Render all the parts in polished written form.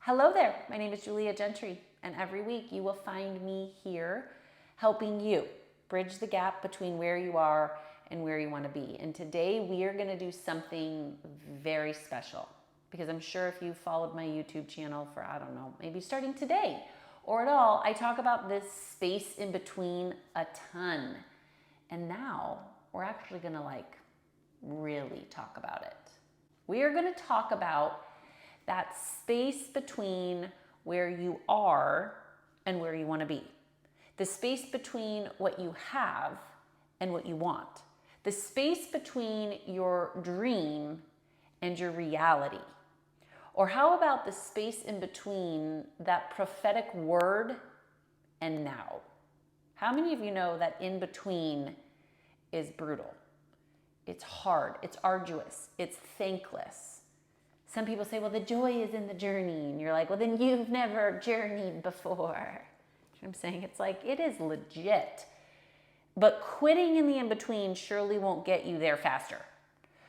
Hello there, my name is Gentry, and every week you will find me here helping you bridge the gap between where you are and where you want to be. And today we are going to do something very special because I'm sure if you followed my YouTube channel for, I don't know, maybe starting today or at all, I talk about this space in between a ton. And now we're actually going to really talk about it. We are going to talk about that space between where you are and where you want to be. The space between what you have and what you want. The space between your dream and your reality. Or how about the space in between that prophetic word and now? How many of you know that in between is brutal? It's hard, it's arduous, it's thankless. Some people say, well, the joy is in the journey. And you're like, well, then you've never journeyed before. You know what I'm saying? It's like, it is legit. But quitting in the in-between surely won't get you there faster.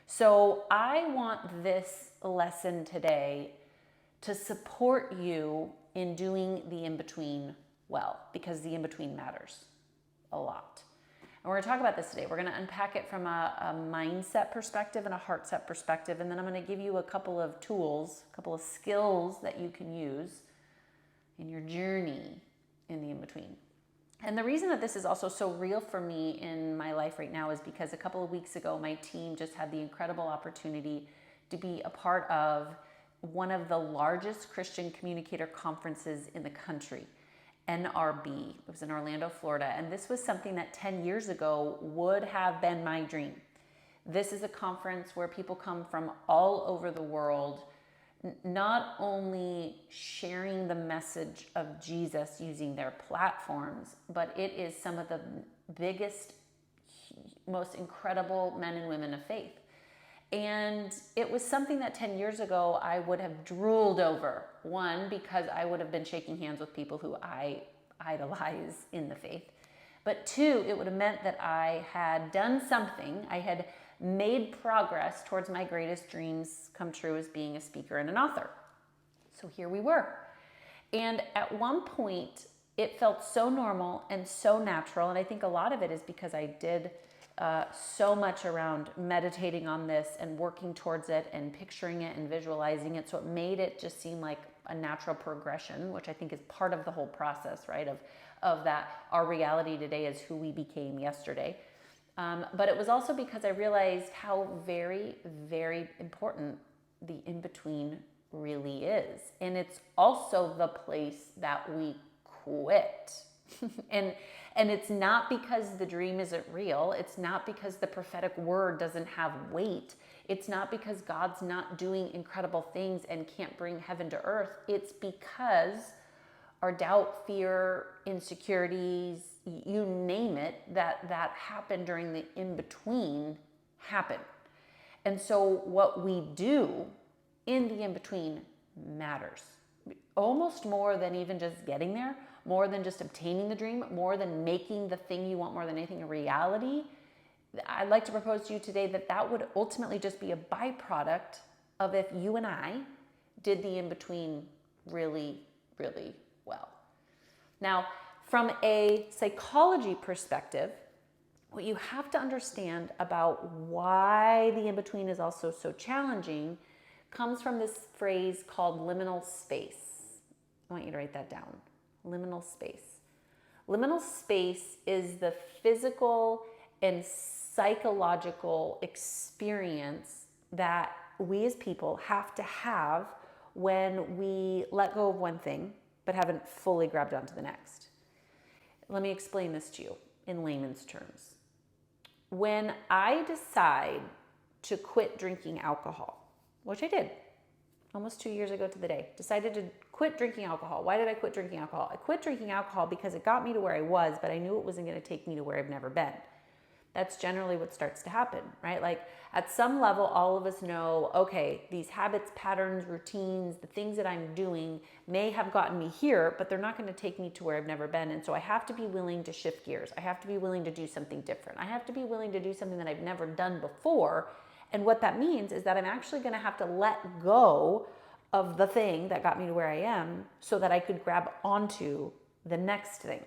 So I want this lesson today to support you in doing the in-between well, because the in-between matters a lot. And we're going to talk about this today. We're going to unpack it from a mindset perspective and a heart set perspective. And then I'm going to give you a couple of tools, a couple of skills that you can use in your journey in the in-between. And the reason that this is also so real for me in my life right now is because a couple of weeks ago, my team just had the incredible opportunity to be a part of one of the largest Christian communicator conferences in the country. NRB. It was in Orlando, Florida. And this was something that 10 years ago would have been my dream. This is a conference where people come from all over the world, not only sharing the message of Jesus using their platforms, but it is some of the biggest, most incredible men and women of faith. And it was something that 10 years ago I would have drooled over. One, because I would have been shaking hands with people who I idolize in the faith. But two, it would have meant that I had done something. I had made progress towards my greatest dreams come true as being a speaker and an author. So here we were. And at one point, it felt so normal and so natural. And I think a lot of it is because I did so much around meditating on this and working towards it and picturing it and visualizing it. So it made it just seem like a natural progression, which I think is part of the whole process, right? Of that, our reality today is who we became yesterday. But it was also because I realized how very, very important the in-between really is. And it's also the place that we quit. And it's not because the dream isn't real. It's not because the prophetic word doesn't have weight. It's not because God's not doing incredible things and can't bring heaven to earth. It's because our doubt, fear, insecurities, you name it, that happened during the in-between happen. And so what we do in the in-between matters. Almost more than even just getting there, more than just obtaining the dream, more than making the thing you want more than anything a reality. I'd like to propose to you today that would ultimately just be a byproduct of if you and I did the in-between really, really well. Now, from a psychology perspective, what you have to understand about why the in-between is also so challenging comes from this phrase called liminal space. I want you to write that down. Liminal space. Liminal space is the physical and psychological experience that we as people have to have when we let go of one thing but haven't fully grabbed onto the next. Let me explain this to you in layman's terms. When I decide to quit drinking alcohol, which I did almost 2 years ago to the day, decided to quit drinking alcohol. Why did I quit drinking alcohol? I quit drinking alcohol because it got me to where I was, but I knew it wasn't going to take me to where I've never been. That's generally what starts to happen, right? Like at some level, all of us know, okay, these habits, patterns, routines, the things that I'm doing may have gotten me here, but they're not going to take me to where I've never been. And so I have to be willing to shift gears. I have to be willing to do something different. I have to be willing to do something that I've never done before. And what that means is that I'm actually going to have to let go of the thing that got me to where I am so that I could grab onto the next thing.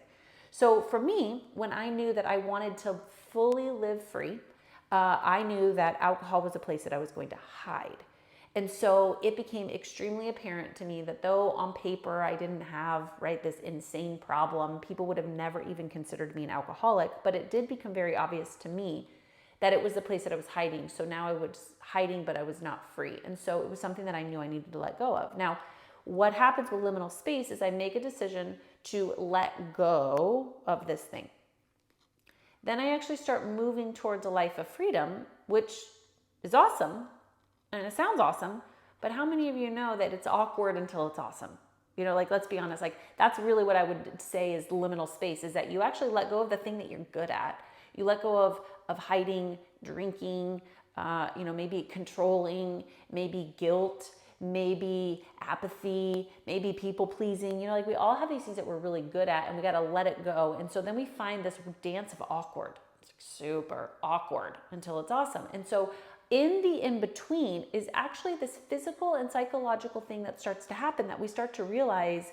So for me, when I knew that I wanted to fully live free, I knew that alcohol was a place that I was going to hide. And so it became extremely apparent to me that though on paper I didn't have, right, this insane problem, people would have never even considered me an alcoholic, but it did become very obvious to me that it was the place that I was hiding. So now I was hiding, but I was not free. And so it was something that I knew I needed to let go of. Now, what happens with liminal space is I make a decision to let go of this thing. Then I actually start moving towards a life of freedom, which is awesome. And it sounds awesome, but how many of you know that it's awkward until it's awesome? You know, like, let's be honest, like that's really what I would say is liminal space, is that you actually let go of the thing that you're good at. You let go of hiding, drinking, maybe controlling, maybe guilt, maybe apathy, maybe people pleasing. Like we all have these things that we're really good at and we got to let it go. And so then we find this dance of awkward. It's super awkward until it's awesome. And so in the in-between is actually this physical and psychological thing that starts to happen, that we start to realize,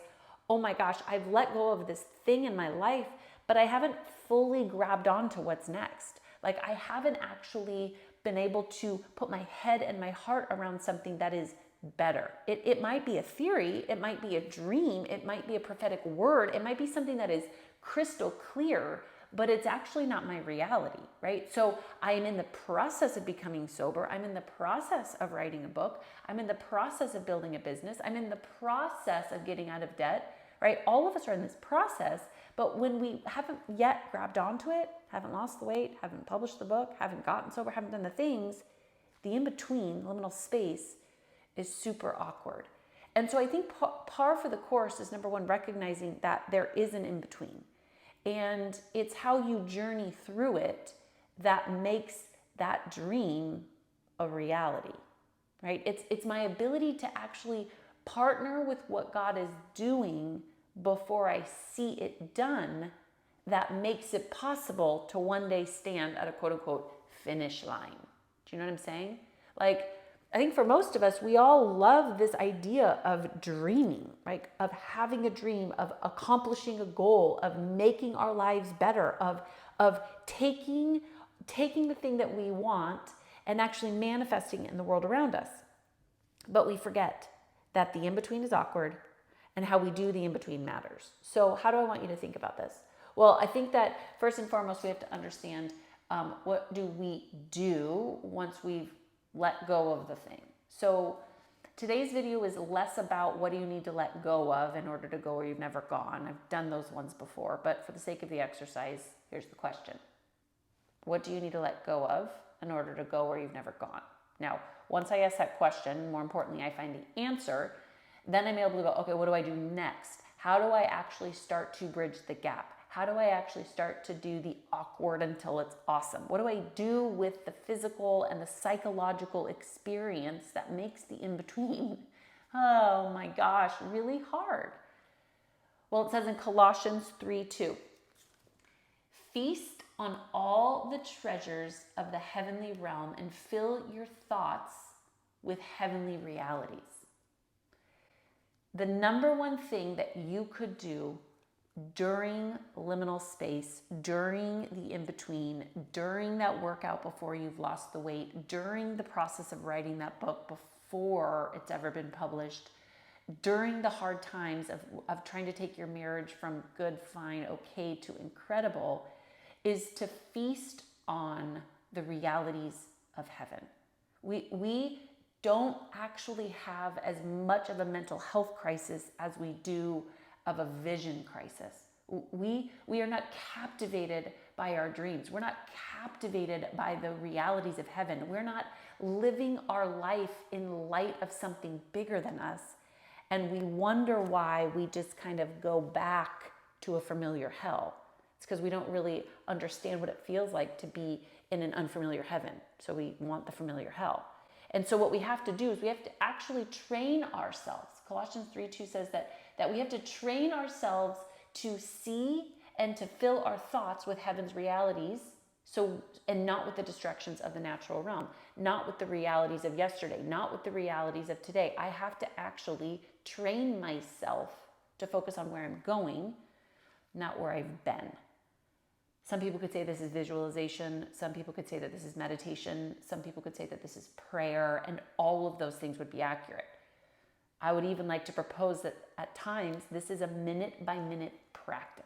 oh my gosh, I've let go of this thing in my life, but I haven't fully grabbed onto what's next. Like I haven't actually been able to put my head and my heart around something that is better. It might be a theory, it might be a dream, it might be a prophetic word, it might be something that is crystal clear, but it's actually not my reality, right? So I am in the process of becoming sober. I'm in the process of writing a book. I'm in the process of building a business. I'm in the process of getting out of debt, right? All of us are in this process, but when we haven't yet grabbed onto it, haven't lost the weight, haven't published the book, haven't gotten sober, haven't done the things, the in-between, liminal space, is super awkward. And so I think par for the course is, number one, recognizing that there is an in-between. And it's how you journey through it that makes that dream a reality, right? It's my ability to actually partner with what God is doing before I see it done that makes it possible to one day stand at a quote unquote finish line. Do you know what I'm saying? Like, I think for most of us, we all love this idea of dreaming, right? Of having a dream, of accomplishing a goal, of making our lives better, of taking the thing that we want and actually manifesting it in the world around us. But we forget that the in-between is awkward and how we do the in-between matters. So how do I want you to think about this? Well, I think that first and foremost, we have to understand what do we do once we've let go of the thing. So today's video is less about what do you need to let go of in order to go where you've never gone. I've done those ones before, but for the sake of the exercise, here's the question. What do you need to let go of in order to go where you've never gone? Now, once I ask that question, more importantly, I find the answer, then I'm able to go, okay, what do I do next? How do I actually start to bridge the gap? How do I actually start to do the awkward until it's awesome? What do I do with the physical and the psychological experience that makes the in-between, oh my gosh, really hard? Well, it says in Colossians 3:2, feast on all the treasures of the heavenly realm and fill your thoughts with heavenly realities. The number one thing that you could do during liminal space, during the in-between, during that workout before you've lost the weight, during the process of writing that book before it's ever been published, during the hard times of trying to take your marriage from good, fine, okay to incredible, is to feast on the realities of heaven. We don't actually have as much of a mental health crisis as we do of a vision crisis. We are not captivated by our dreams. We're not captivated by the realities of heaven. We're not living our life in light of something bigger than us. And we wonder why we just kind of go back to a familiar hell. It's because we don't really understand what it feels like to be in an unfamiliar heaven. So we want the familiar hell. And so what we have to do is we have to actually train ourselves. Colossians 3:2 says that we have to train ourselves to see and to fill our thoughts with heaven's realities So, and not with the distractions of the natural realm, not with the realities of yesterday, not with the realities of today. I have to actually train myself to focus on where I'm going, not where I've been. Some people could say this is visualization. Some people could say that this is meditation. Some people could say that this is prayer, and all of those things would be accurate. I would even like to propose that at times this is a minute by minute practice.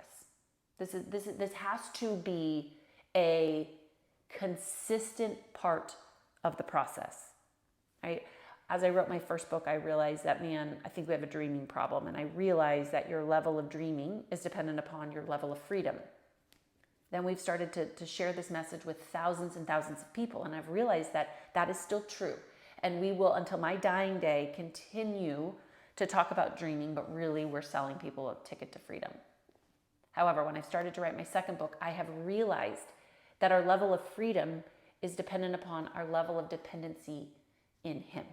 This has to be a consistent part of the process, right? As I wrote my first book, I realized that, man, I think we have a dreaming problem. And I realized that your level of dreaming is dependent upon your level of freedom. Then we've started to share this message with thousands and thousands of people. And I've realized that that is still true. And we will, until my dying day, continue to talk about dreaming, but really we're selling people a ticket to freedom. However, when I started to write my second book, I have realized that our level of freedom is dependent upon our level of dependency in Him.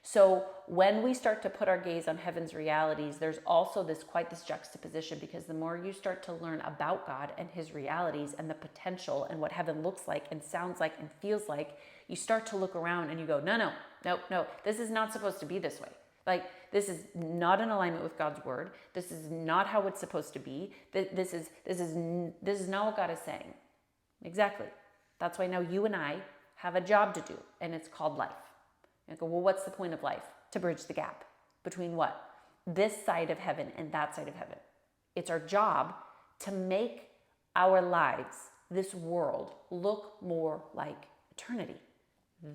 So when we start to put our gaze on heaven's realities, there's also this juxtaposition, because the more you start to learn about God and His realities and the potential and what heaven looks like and sounds like and feels like, you start to look around and you go, no, this is not supposed to be this way. Like, this is not in alignment with God's word. This is not how it's supposed to be. This is not what God is saying. Exactly. That's why now you and I have a job to do, and it's called life. And I go, well, what's the point of life? To bridge the gap between what? This side of heaven and that side of heaven. It's our job to make our lives, this world, look more like eternity.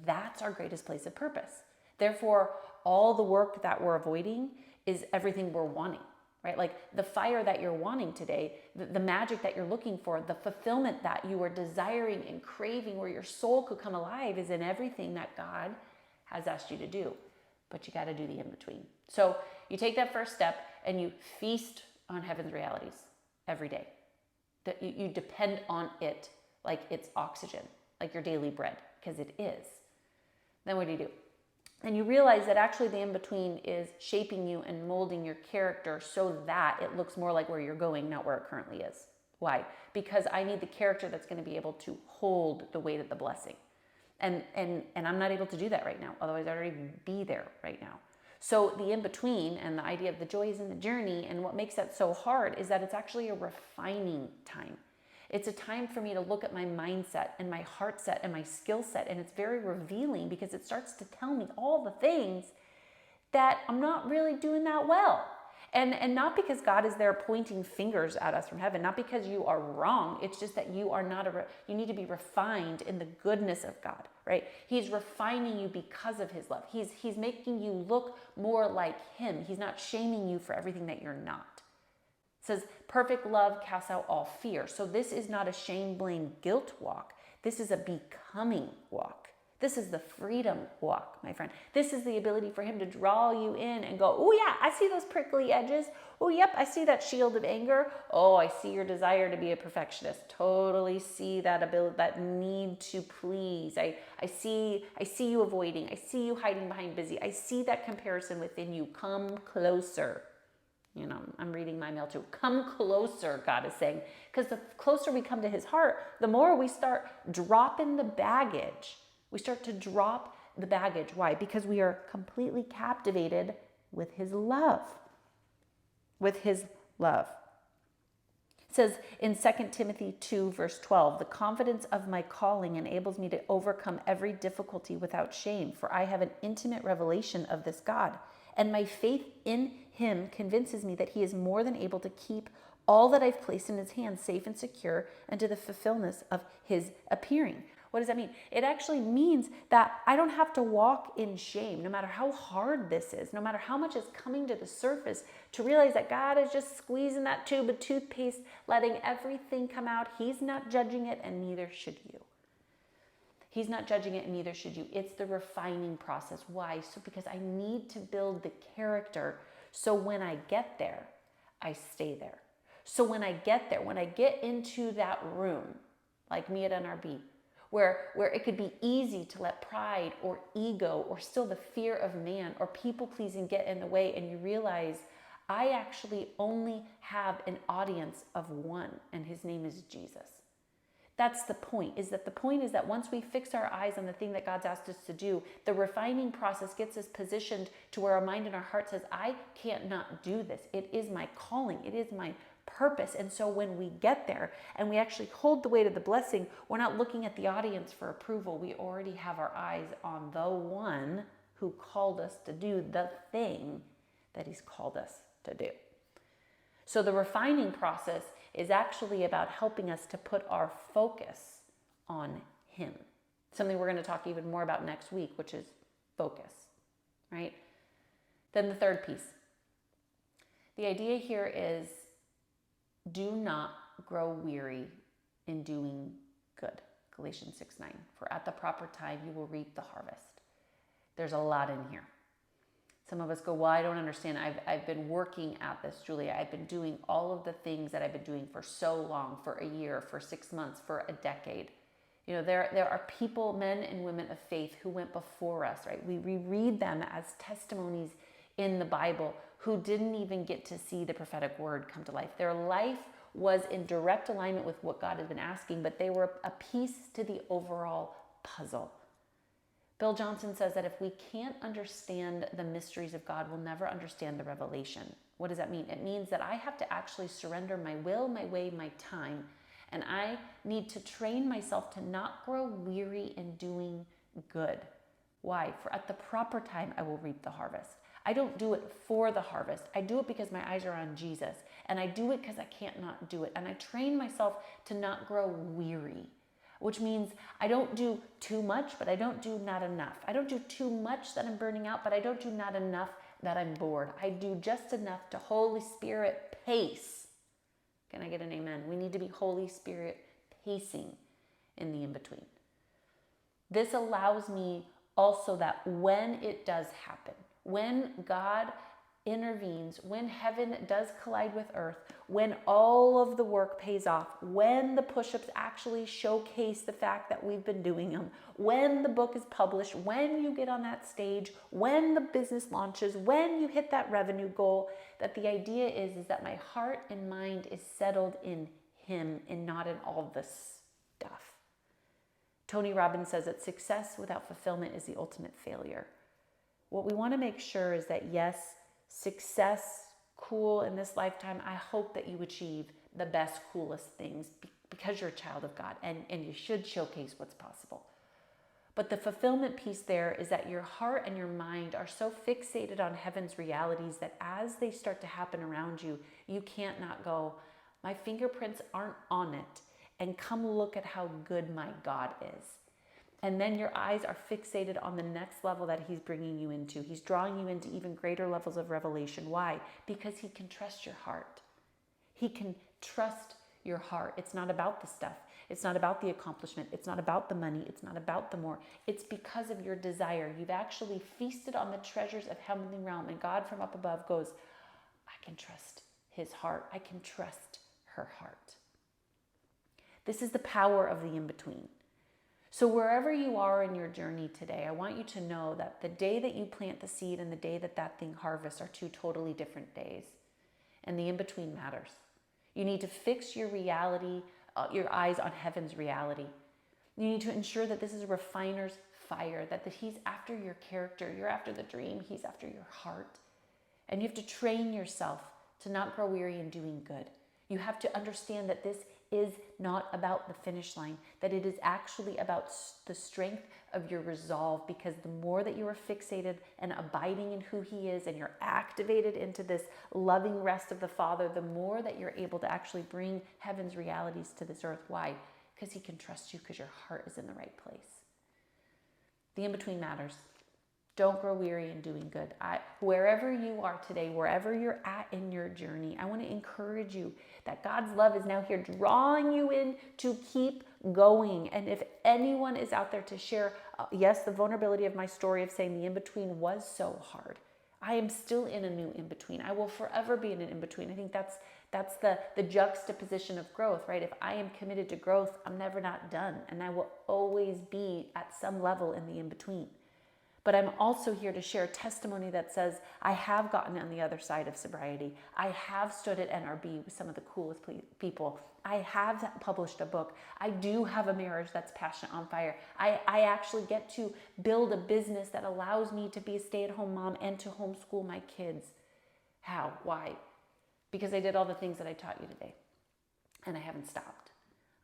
That's our greatest place of purpose. Therefore, all the work that we're avoiding is everything we're wanting, right? Like the fire that you're wanting today, the magic that you're looking for, the fulfillment that you are desiring and craving, where your soul could come alive, is in everything that God has asked you to do. But you got to do the in-between. So you take that first step and you feast on heaven's realities every day. That you depend on it like it's oxygen, like your daily bread, because it is. Then what do? And you realize that actually the in-between is shaping you and molding your character so that it looks more like where you're going, not where it currently is. Why? Because I need the character that's going to be able to hold the weight of the blessing. And I'm not able to do that right now. Otherwise, I'd already be there right now. So the in-between and the idea of the joy is in the journey, and what makes that so hard is that it's actually a refining time. It's a time for me to look at my mindset and my heart set and my skill set, and it's very revealing because it starts to tell me all the things that I'm not really doing that well. And not because God is there pointing fingers at us from heaven, not because you are wrong. It's just that you are not you need to be refined in the goodness of God, right? He's refining you because of His love. He's making you look more like Him. He's not shaming you for everything that you're not. It says, perfect love casts out all fear. So this is not a shame, blame, guilt walk. This is a becoming walk. This is the freedom walk, my friend. This is the ability for Him to draw you in and go, oh yeah, I see those prickly edges. Oh, yep, I see that shield of anger. Oh, I see your desire to be a perfectionist. Totally see that ability, that need to please. I see you avoiding. I see you hiding behind busy. I see that comparison within you. Come closer. You know, I'm reading my mail too. Come closer, God is saying. Because the closer we come to His heart, the more we start dropping the baggage. We start to drop the baggage. Why? Because we are completely captivated with His love. With His love. It says in 2 Timothy 2, verse 12, the confidence of my calling enables me to overcome every difficulty without shame, for I have an intimate revelation of this God, and my faith in Him convinces me that He is more than able to keep all that I've placed in His hands safe and secure and to the fulfillment of His appearing. What does that mean? It actually means that I don't have to walk in shame, no matter how hard this is, no matter how much is coming to the surface, to realize that God is just squeezing that tube of toothpaste, letting everything come out. He's not judging it, and neither should you. He's not judging it, and neither should you. It's the refining process. Why? So because I need to build the character, so when I get there, I stay there. So when I get there, when I get into that room, like me at NRB, where it could be easy to let pride or ego or still the fear of man or people pleasing get in the way, and you realize I actually only have an audience of one, and His name is Jesus. That's the point, is that once we fix our eyes on the thing that God's asked us to do, the refining process gets us positioned to where our mind and our heart says, I can't not do this. It is my calling. It is my purpose. And so when we get there and we actually hold the weight of the blessing, we're not looking at the audience for approval. We already have our eyes on the one who called us to do the thing that he's called us to do. So the refining process is actually about helping us to put our focus on him. Something we're going to talk even more about next week, which is focus, right? Then the third piece. The idea here is do not grow weary in doing good. Galatians 6:9. For at the proper time you will reap the harvest. There's a lot in here. Some of us go, well, I don't understand. I've been working at this, Julia. I've been doing all of the things that I've been doing for so long, for a year, for 6 months, for a decade. You know, there are people, men and women of faith who went before us, right? We read them as testimonies in the Bible who didn't even get to see the prophetic word come to life. Their life was in direct alignment with what God had been asking, but they were a piece to the overall puzzle. Bill Johnson says that if we can't understand the mysteries of God, we'll never understand the revelation. What does that mean? It means that I have to actually surrender my will, my way, my time, and I need to train myself to not grow weary in doing good. Why? For at the proper time, I will reap the harvest. I don't do it for the harvest. I do it because my eyes are on Jesus, and I do it because I can't not do it. And I train myself to not grow weary, which means I don't do too much, but I don't do not enough. I don't do too much that I'm burning out, but I don't do not enough that I'm bored. I do just enough to Holy Spirit pace. Can I get an amen? We need to be Holy Spirit pacing in the in-between. This allows me also that when it does happen, when God intervenes, when heaven does collide with earth, when all of the work pays off, when the push-ups actually showcase the fact that we've been doing them, when the book is published, when you get on that stage, when the business launches, when you hit that revenue goal, that the idea is that my heart and mind is settled in him and not in all this stuff. Tony Robbins says that success without fulfillment is the ultimate failure. What we want to make sure is that yes, success, cool in this lifetime, I hope that you achieve the best, coolest things because you're a child of God and you should showcase what's possible. But the fulfillment piece there is that your heart and your mind are so fixated on heaven's realities that as they start to happen around you, you can't not go, my fingerprints aren't on it, and come look at how good my God is. And then your eyes are fixated on the next level that he's bringing you into. He's drawing you into even greater levels of revelation. Why? Because he can trust your heart. He can trust your heart. It's not about the stuff. It's not about the accomplishment. It's not about the money. It's not about the more. It's because of your desire. You've actually feasted on the treasures of heavenly realm. And God from up above goes, I can trust his heart. I can trust her heart. This is the power of the in-between. So wherever you are in your journey today, I want you to know that the day that you plant the seed and the day that that thing harvests are two totally different days. And the in-between matters. You need to fix your reality, your eyes on heaven's reality. You need to ensure that this is a refiner's fire, that he's after your character, you're after the dream, he's after your heart. And you have to train yourself to not grow weary in doing good. You have to understand that this is not about the finish line, that it is actually about the strength of your resolve, because the more that you are fixated and abiding in who he is and you're activated into this loving rest of the Father, the more that you're able to actually bring heaven's realities to this earth. Why? Because he can trust you because your heart is in the right place. The in-between matters. Don't grow weary in doing good. Wherever you are today, wherever you're at in your journey, I want to encourage you that God's love is now here drawing you in to keep going. And if anyone is out there to share, yes, the vulnerability of my story of saying the in-between was so hard. I am still in a new in-between. I will forever be in an in-between. I think that's the juxtaposition of growth, right? If I am committed to growth, I'm never not done. And I will always be at some level in the in-between. But I'm also here to share testimony that says I have gotten on the other side of sobriety. I have stood at NRB with some of the coolest people. I have published a book. I do have a marriage that's passionate on fire. I actually get to build a business that allows me to be a stay-at-home mom and to homeschool my kids. How? Why? Because I did all the things that I taught you today. And I haven't stopped.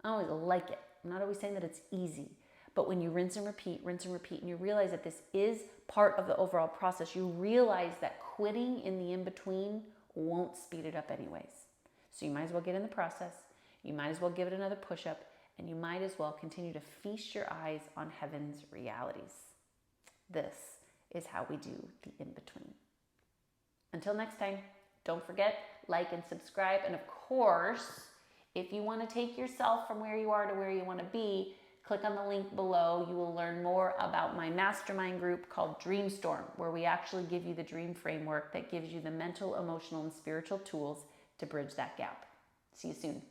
I always like it. I'm not always saying that it's easy. But when you rinse and repeat, and you realize that this is part of the overall process, you realize that quitting in the in-between won't speed it up anyways. So you might as well get in the process. You might as well give it another push-up, and you might as well continue to feast your eyes on heaven's realities. This is how we do the in-between. Until next time, don't forget, like and subscribe. And of course, if you want to take yourself from where you are to where you want to be, click on the link below. You will learn more about my mastermind group called Dreamstorm, where we actually give you the dream framework that gives you the mental, emotional, and spiritual tools to bridge that gap. See you soon.